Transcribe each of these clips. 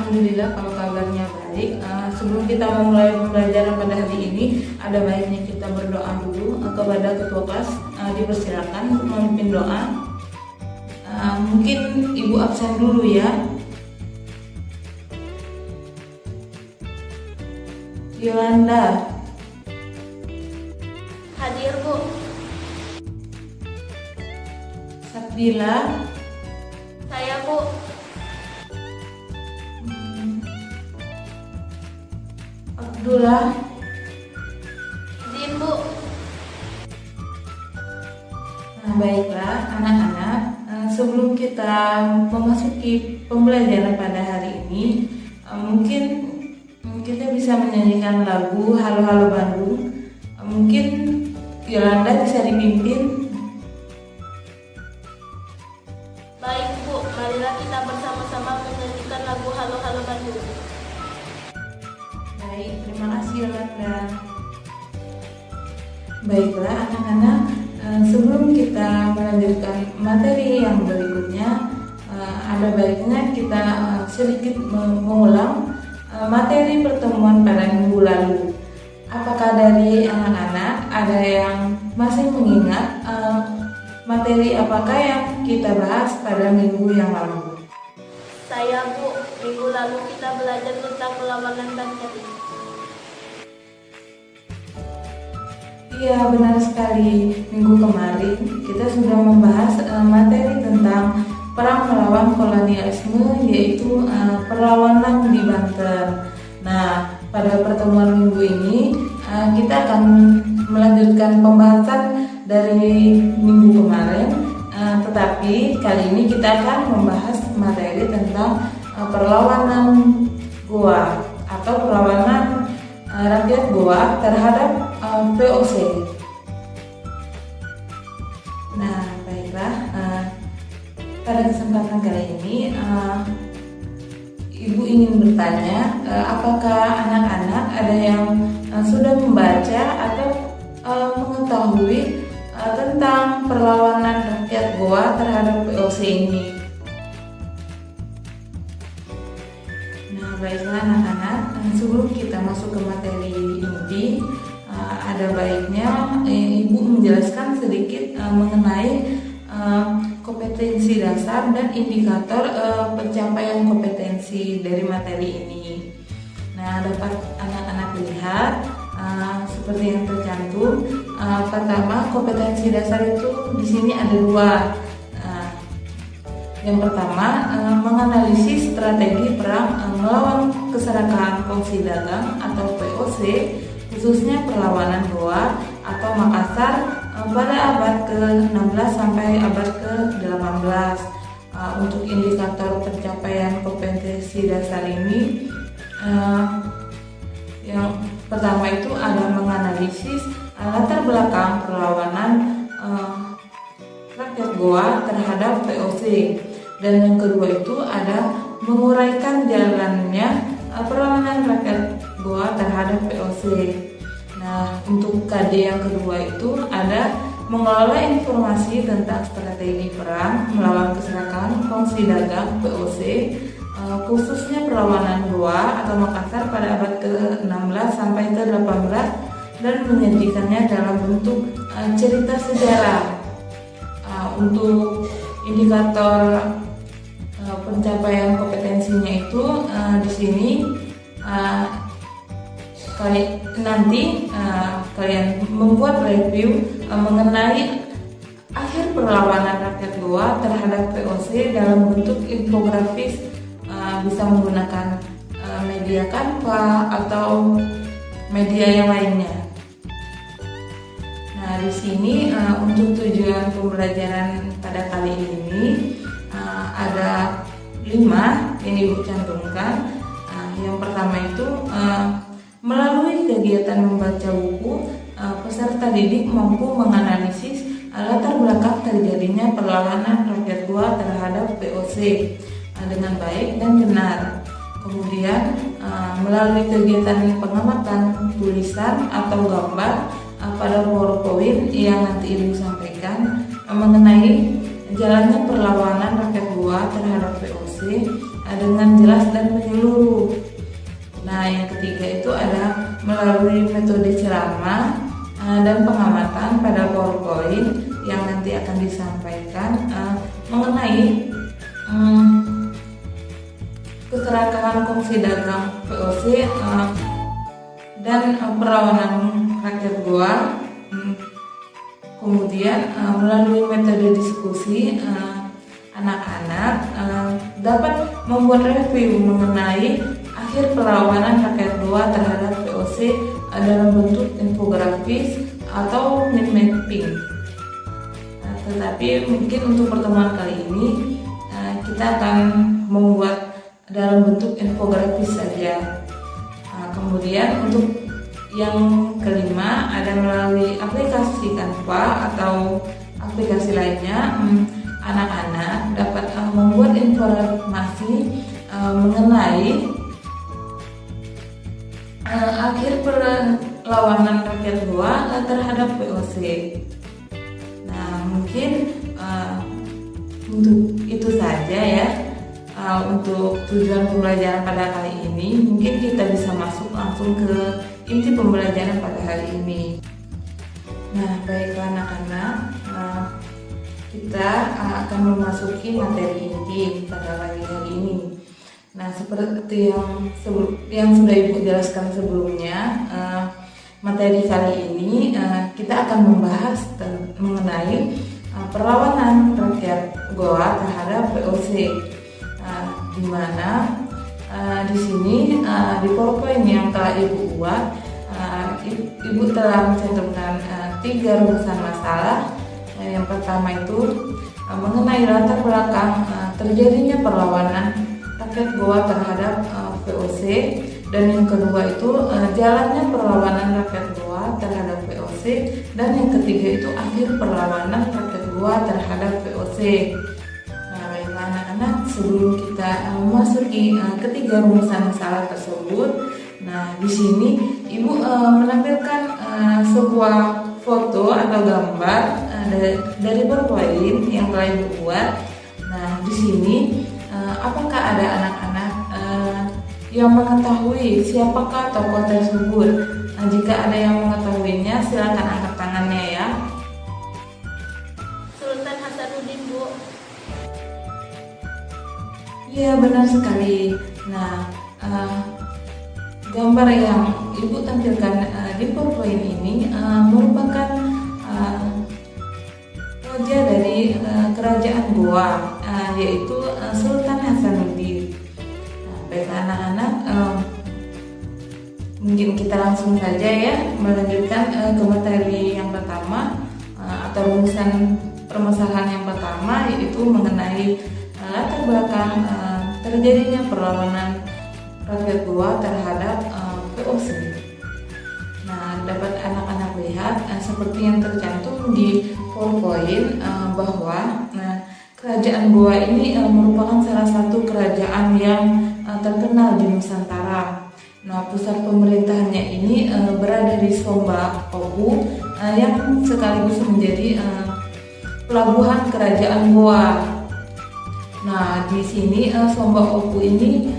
Alhamdulillah kalau kabarnya baik. Sebelum kita memulai pembelajaran pada hari ini, ada baiknya kita berdoa dulu kepada ketua kelas. Dipersilakan untuk memimpin doa. Mungkin Ibu absen dulu ya. Yolanda. Hadir, Bu. Sabdila. Saya, Bu. Abdullah. Izin, Bu. Nah, baiklah anak-anak, sebelum kita memasuki pembelajaran pada hari ini, mungkin kita bisa menyanyikan lagu Halo Halo Bandung. Mungkin Yolanda bisa dipimpin. Baik, Bu. Marilah kita bersama-sama menyanyikan lagu Halo Halo Bandung. Baik, terima kasih Yolanda. Baiklah anak-anak, sebelum kita melanjutkan materi yang berikutnya, ada baiknya kita sedikit mengulang materi pertemuan pada minggu lalu. Apakah dari anak-anak ada yang masih mengingat materi apakah yang kita bahas pada minggu yang lalu? Saya, Bu. Minggu lalu kita belajar tentang perlawanan rakyat. Iya, benar sekali. Minggu kemarin kita sudah membahas materi tentang perang melawan kolonialisme, yaitu perlawanan di Banten. Nah, pada pertemuan minggu ini kita akan melanjutkan pembahasan dari minggu kemarin, tetapi kali ini kita akan membahas materi tentang perlawanan Goa atau perlawanan rakyat Goa terhadap VOC. Nah, baiklah, pada kesempatan kali ini Ibu ingin bertanya, apakah anak-anak ada yang sudah membaca atau mengetahui tentang perlawanan rakyat Goa terhadap VOC ini? Nah, baiklah anak-anak, sebelum kita masuk ke materi inti, ada baiknya Ibu menjelaskan sedikit mengenai kompetensi dasar dan indikator pencapaian kompetensi dari materi ini. Nah, dapat anak-anak lihat seperti yang tercantum. Pertama, kompetensi dasar itu di sini ada dua. Yang pertama, menganalisis strategi perang melawan keserakahan kongsi dagang atau VOC, khususnya perlawanan Goa atau Makassar pada abad ke-16 sampai abad ke-18. Untuk indikator pencapaian kompetensi dasar ini, yang pertama itu ada menganalisis latar belakang perlawanan rakyat Goa terhadap VOC, dan yang kedua itu ada menguraikan jalannya perlawanan rakyat Goa terhadap VOC. Nah, untuk KD yang kedua itu ada mengelola informasi tentang strategi perang melawan keserakahan kongsi dagang VOC, khususnya perlawanan Goa atau Makassar pada abad ke-16 sampai ke-18, dan menyajikannya dalam bentuk cerita sejarah. Untuk indikator pencapaian kompetensinya itu di sini kalian membuat review mengenai akhir perlawanan rakyat Goa terhadap VOC dalam bentuk infografis, bisa menggunakan media Canva atau media yang lainnya. Nah, di sini untuk tujuan pembelajaran pada kali ini ada 5 yang Ibu cantumkan. Yang pertama itu melalui kegiatan membaca buku, peserta didik mampu menganalisis latar belakang terjadinya perlawanan rakyat Goa terhadap VOC dengan baik dan benar. Kemudian melalui kegiatan pengamatan tulisan atau gambar pada PowerPoint yang nanti Ibu sampaikan mengenai jalannya perlawanan rakyat Goa terhadap VOC, dengan jelas dan menyeluruh. Nah, yang ketiga itu ada melalui metode ceramah dan pengamatan pada PowerPoint yang nanti akan disampaikan mengenai keserakahan kongsi dagang VOC dan perlawanan rakyat Goa. Kemudian melalui metode diskusi anak-anak dapat membuat review mengenai akhir perlawanan rakyat Goa terhadap VOC dalam bentuk infografis atau mind mapping. Tetapi mungkin untuk pertemuan kali ini kita akan membuat dalam bentuk infografis saja. Kemudian untuk yang kelima ada melalui aplikasi Canva atau aplikasi lainnya, anak-anak dapat membuat informasi mengenai akhir perlawanan rakyat Goa terhadap VOC. Nah, mungkin untuk itu saja ya. Untuk tujuan pembelajaran pada kali ini, mungkin kita bisa masuk langsung ke inti pembelajaran pada hari ini. Nah, baiklah anak-anak, kita akan memasuki materi inti pada pagi hari ini. Nah, seperti yang sudah Ibu jelaskan sebelumnya, materi kali ini kita akan membahas mengenai perlawanan rakyat Goa terhadap VOC. Di mana di sini di PowerPoint yang telah Ibu buat, Ibu telah mencantumkan 3 rumusan masalah. Yang pertama itu mengenai latar belakang terjadinya perlawanan rakyat Goa terhadap VOC, dan yang kedua itu jalannya perlawanan rakyat Goa terhadap VOC, dan yang ketiga itu akhir perlawanan rakyat Goa terhadap VOC. Anak-anak, sebelum kita memasuki ketiga rumusan masalah tersebut, nah di sini Ibu menampilkan sebuah foto atau gambar dari PowerPoint yang telah Ibu buat. Nah, di sini apakah ada anak-anak yang mengetahui siapakah tokoh tersebut? Nah, jika ada yang mengetahuinya, silakan angkat tangannya ya. Sultan Hasanuddin, Bu. Iya, benar sekali. Nah, gambar yang Ibu tampilkan di PowerPoint ini merupakan raja dari kerajaan Goa, yaitu Sultan Hasanuddin. Nah, baik anak-anak, mungkin kita langsung saja ya melanjutkan ke materi yang pertama atau rumusan permasalahan yang pertama, yaitu mengenai latar belakang terjadinya perlawanan rakyat Goa terhadap VOC. Nah, dapat anak-anak lihat seperti yang tercantum di PowerPoint bahwa kerajaan Goa ini merupakan salah satu kerajaan yang terkenal di Nusantara. Nah, pusat pemerintahannya ini berada di Somba Opu yang sekaligus menjadi pelabuhan kerajaan Goa. Nah, di sini Somba Opu ini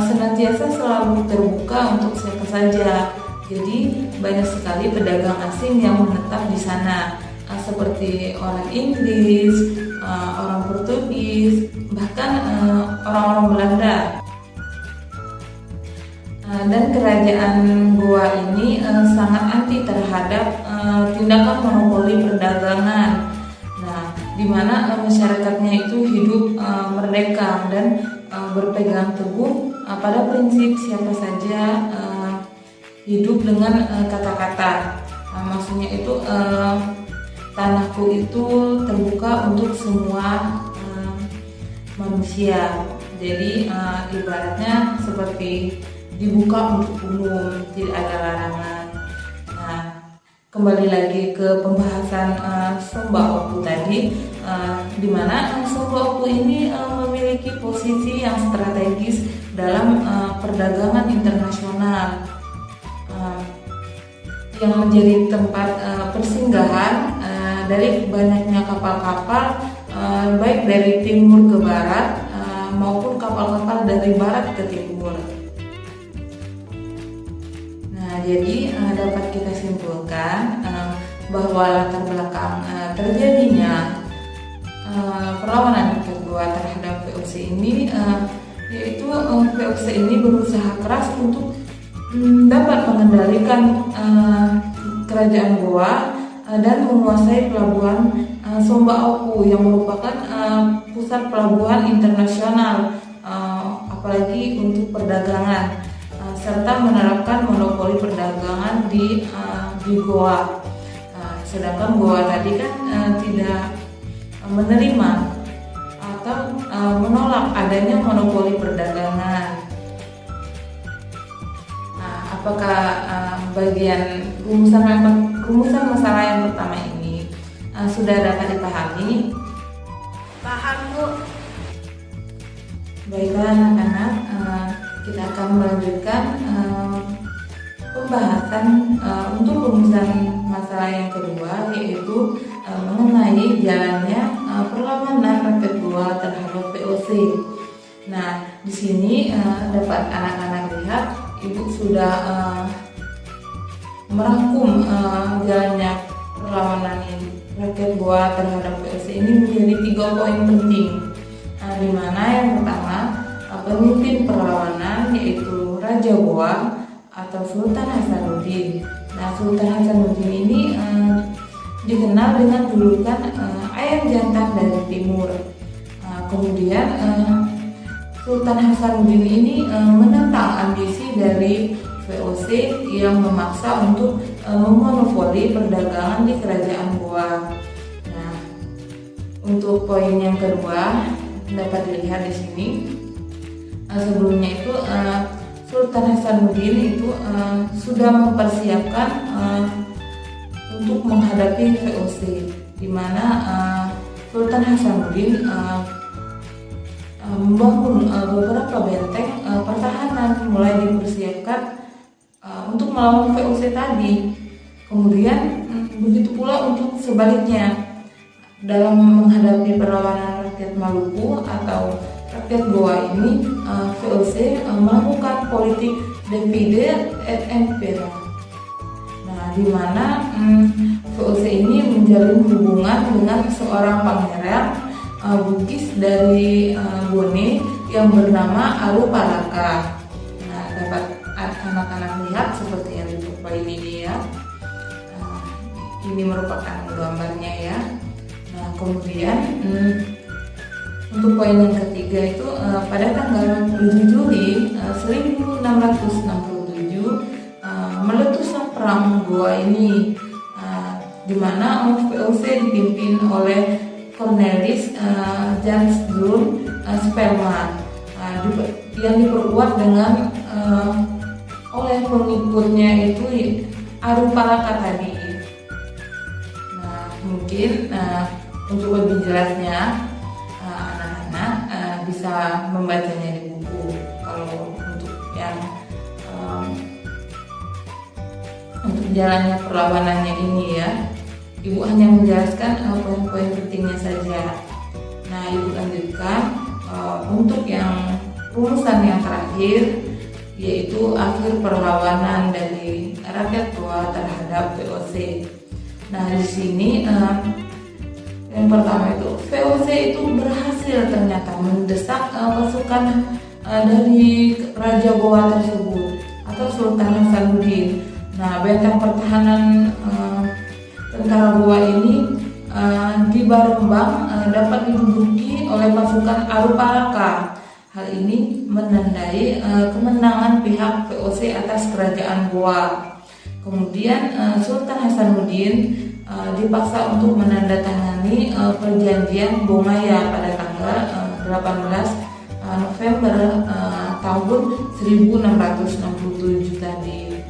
senantiasa selalu terbuka untuk siapa saja. Jadi banyak sekali pedagang asing yang menetap di sana, seperti orang Inggris, orang Portugis, bahkan orang-orang Belanda. Dan kerajaan Goa ini sangat anti terhadap tindakan monopoli perdagangan. Di mana masyarakatnya itu hidup merdeka dan berpegang teguh pada prinsip siapa saja hidup dengan kata-kata. Maksudnya itu tanahku itu terbuka untuk semua manusia. Jadi ibaratnya seperti dibuka untuk umum, tidak ada larangan. Nah, kembali lagi ke pembahasan Somba Opu tadi, di mana Somba Opu ini memiliki posisi yang strategis dalam perdagangan internasional, yang menjadi tempat persinggahan dari banyaknya kapal-kapal baik dari timur ke barat maupun kapal-kapal dari barat ke timur. Nah, jadi dapat kita simpulkan bahwa latar belakang terjadinya perlawanan rakyat Goa terhadap VOC ini yaitu VOC ini berusaha keras untuk dapat mengendalikan kerajaan Goa dan menguasai pelabuhan Somba Oku yang merupakan pusat pelabuhan internasional, apalagi untuk perdagangan, serta menerapkan monopoli perdagangan di Goa. Sedangkan Goa tadi kan tidak menerima atau menolak adanya monopoli perdagangan. Nah, apakah bagian rumusan masalah yang pertama ini sudah dapat dipahami? Paham, Bu. Baiklah anak-anak, kita akan melanjutkan pembahasan untuk rumusan masalah yang kedua, yaitu mengenai jalannya perlawanan rakyat Goa terhadap VOC. Nah, di sini dapat anak-anak lihat, Ibu sudah merangkum jalannya perlawanan rakyat Goa terhadap VOC ini menjadi 3 poin penting. Di mana yang pertama, pemimpin perlawanan yaitu Raja Goa atau Sultan Hasanuddin. Nah, Sultan Hasanuddin ini dikenal dengan julukan ayam jantan dari timur. Kemudian Sultan Hasanuddin ini menentang ambisi dari VOC yang memaksa untuk memonopoli perdagangan di kerajaan Goa. Nah, untuk poin yang kedua dapat dilihat di sini. Sebelumnya itu Sultan Hasanuddin itu sudah mempersiapkan untuk menghadapi VOC, di mana Sultan Hasanuddin membangun beberapa benteng pertahanan, mulai dipersiapkan untuk melawan VOC tadi. Kemudian begitu pula untuk sebaliknya, dalam menghadapi perlawanan rakyat Maluku atau rakyat Goa ini, VOC melakukan politik divide et impera. Nah, di mana VOC ini menjalin hubungan dengan seorang pangeran Bugis dari Bone yang bernama Arupalaka. Nah, dapat anak-anak lihat seperti yang di poin ini ya. Ini merupakan gambarnya ya. Nah, kemudian untuk poin yang ketiga itu pada tanggal 7 Juli 1667 meletuslah perang Goa ini, di mana VOC dipimpin oleh Cornelis Janszoon Spelman, yang diperkuat dengan oleh pengikutnya itu Arupalaka tadi. Nah, mungkin untuk lebih jelasnya anak-anak bisa membacanya di buku. Kalau untuk yang untuk jalannya perlawanannya ini ya, Ibu hanya menjelaskan poin-poin pentingnya saja. Nah, Ibu lanjutkan untuk yang rumusan yang terakhir, yaitu akhir perlawanan dari rakyat Goa terhadap VOC. Nah, di sini yang pertama itu VOC itu berhasil ternyata mendesak pasukan dari Raja Goa tersebut atau Sultan Hasanuddin. Nah, benteng pertahanan tentara Goa ini di Barembang dapat diduduki oleh pasukan Arupalaka. Hal ini menandai kemenangan pihak VOC atas kerajaan Goa. Kemudian Sultan Hasanuddin dipaksa untuk menandatangani perjanjian Bongaya pada tanggal 18 November tahun 1667 tadi.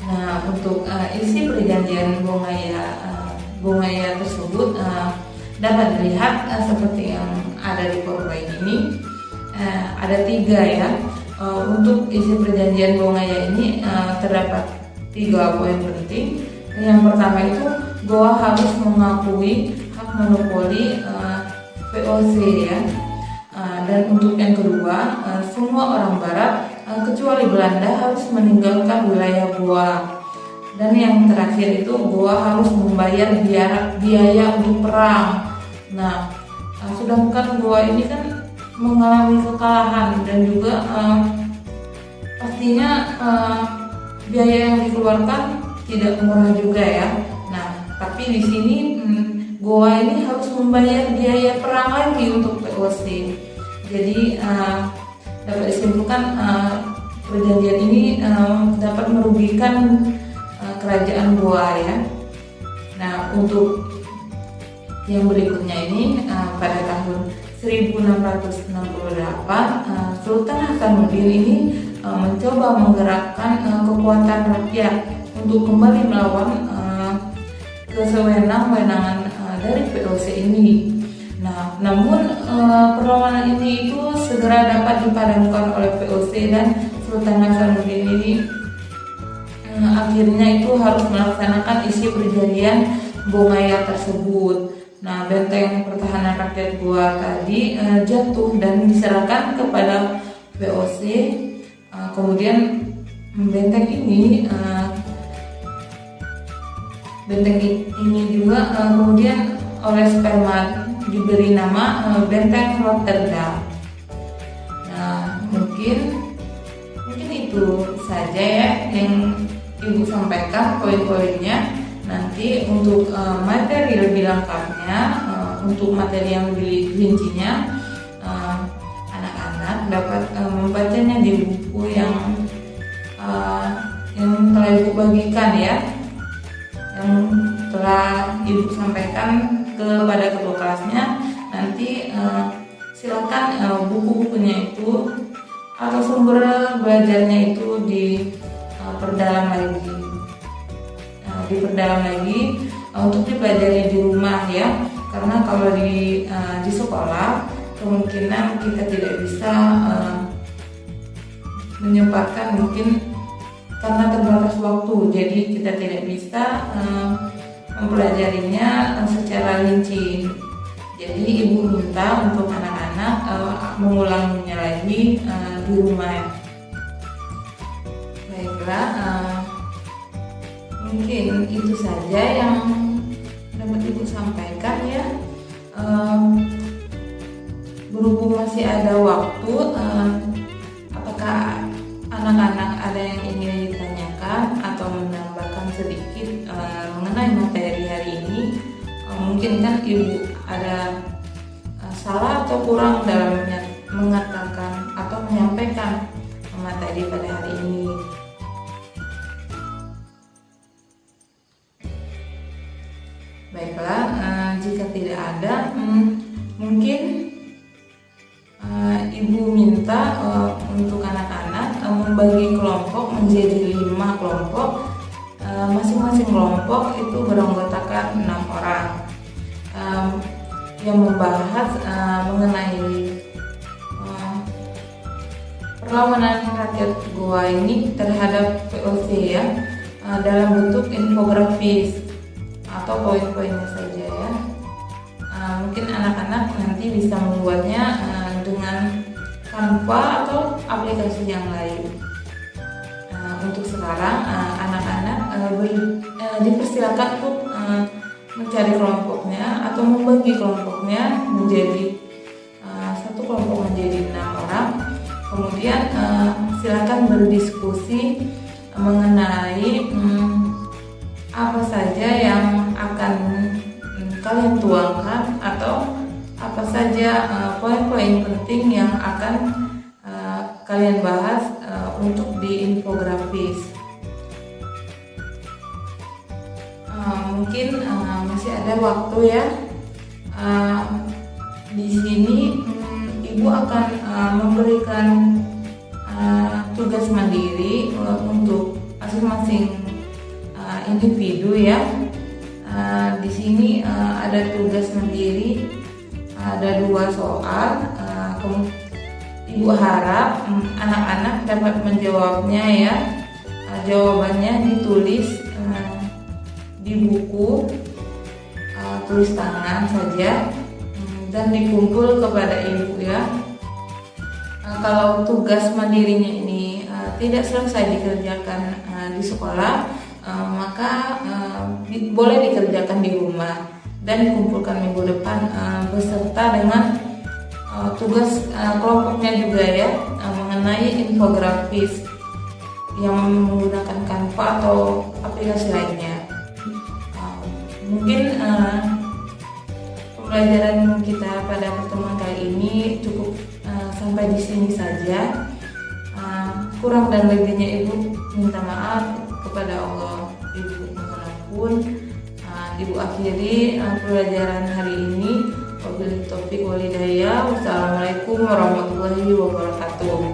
Nah, untuk isi perjanjian Bongaya tersebut dapat dilihat seperti yang ada di PowerPoint ini. Ada 3 ya. Untuk isi perjanjian Bongaya ini terdapat 3 poin penting. Yang pertama itu Goa harus mengakui hak monopoli VOC ya. Dan untuk yang kedua, semua orang Barat kecuali Belanda harus meninggalkan wilayah Goa. Dan yang terakhir itu Goa harus membayar biaya untuk perang. Nah, sedangkan Goa ini kan mengalami kekalahan dan juga pastinya biaya yang dikeluarkan tidak murah juga ya. Nah, tapi di sini Goa ini harus membayar biaya perang lagi untuk VOC. Jadi dapat disimpulkan perjanjian ini dapat merugikan kerajaan Goa ya. Nah, untuk yang berikutnya ini pada tahun 1668 Sultan Hasanuddin ini mencoba menggerakkan kekuatan rakyat untuk kembali melawan kesewenang-wenangan dari VOC ini. Nah, namun perlawanan ini itu segera dapat dipadamkan oleh VOC dan Sultan Hasanuddin ini akhirnya itu harus melaksanakan isi perjanjian Bongaya tersebut. Nah, benteng pertahanan rakyat Goa tadi jatuh dan diserahkan kepada VOC. Kemudian benteng ini juga kemudian oleh Sperma diberi nama Benteng Rotterdam. Nah, mungkin itu saja ya yang Ibu sampaikan poin-poinnya. Nanti untuk materi lebih lengkapnya, untuk materi yang lebih rincinya, anak-anak dapat membacanya di buku yang telah Ibu bagikan ya, yang telah Ibu sampaikan kepada ketua kelasnya. Nanti silakan buku-bukunya itu atau sumber belajarnya itu diperdalam lagi untuk dipelajari di rumah ya, karena kalau di sekolah kemungkinan kita tidak bisa menyempatkan, mungkin karena terbatas waktu, jadi kita tidak bisa mempelajarinya secara rinci. Jadi Ibu minta untuk anak-anak mengulanginya lagi di rumah. Baiklah, mungkin itu saja yang dapat Ibu sampaikan ya. Berhubung masih ada waktu, apakah anak-anak ada yang ingin ditanyakan atau menambahkan sedikit mengenai materi hari ini? Mungkin kan Ibu ada salah atau kurang dalam mengatakan atau menyampaikan materi pada hari ini. Baiklah, jika tidak ada, mungkin Ibu minta untuk anak-anak membagi kelompok menjadi 5 kelompok. Masing-masing kelompok itu beranggotakan 6 orang yang membahas mengenai perlawanan rakyat Goa ini terhadap VOC ya, dalam bentuk infografis atau poin-poinnya saja ya. Mungkin anak-anak nanti bisa membuatnya dengan Canva atau aplikasi yang lain. Untuk sekarang anak-anak dipersilakan untuk mencari kelompoknya atau membagi kelompoknya menjadi satu kelompok menjadi 6 orang. Kemudian silakan berdiskusi mengenai apa saja yang akan kalian tuangkan atau apa saja poin-poin penting yang akan kalian bahas untuk di infografis. Mungkin masih ada waktu ya. Di sini Ibu akan memberikan tugas mandiri untuk masing-masing individu ya. Di sini ada tugas mandiri, ada 2 soal. Ibu harap anak-anak dapat menjawabnya ya. Jawabannya ditulis di buku tulis tangan saja dan dikumpul kepada Ibu ya. kalau tugas mandirinya ini tidak selesai dikerjakan di sekolah, maka boleh dikerjakan di rumah dan dikumpulkan minggu depan beserta dengan tugas kelompoknya juga ya, mengenai infografis yang menggunakan Canva atau aplikasi lainnya. Mungkin pembelajaran kita pada pertemuan kali ini cukup sampai di sini saja. Kurang dan lebihnya Ibu minta maaf kepada Allah. Ibu mohon ampun. Ibu akhiri pelajaran hari ini. Wabillahi taufiq wal hidayah. Wassalamualaikum warahmatullahi wabarakatuh.